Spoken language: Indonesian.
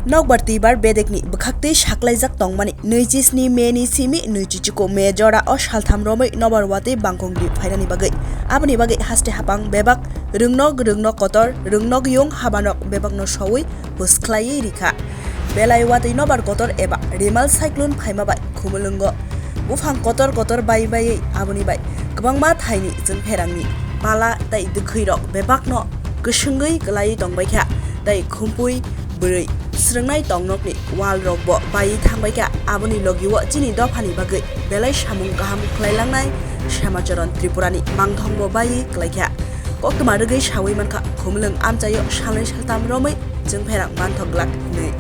Nokbarti bar bedekni bkhakti shaklaijak tongmani 27 May ni simi 27 May jora o saltham romai nobarwati bangkongdi phairani bagai aboni bagai haste hapang bebak rungnog kotor rungnog yung habanok bebak no sawui husklai rikha Belaikhe nobar kotor eba rimal cyclone Baimabai Khumulwng Buphang kotor bai aboni bai kwbangma thaini jeng Pherangni pala tai dukhuirok bebak no kusungui klai tongbaikha tai khumpui bwrui srungnai tongnokni wal rokbo bai thangbaikha aboni logiwo chini dophani bagai belai samung kaham khlailangnai samacharon Tripurani Manthokgwlak klaikha koktuma rwgui sawi mankha Khumulwng Amchaio salnai saltam romai jeng Pherang Manthokgwlak nei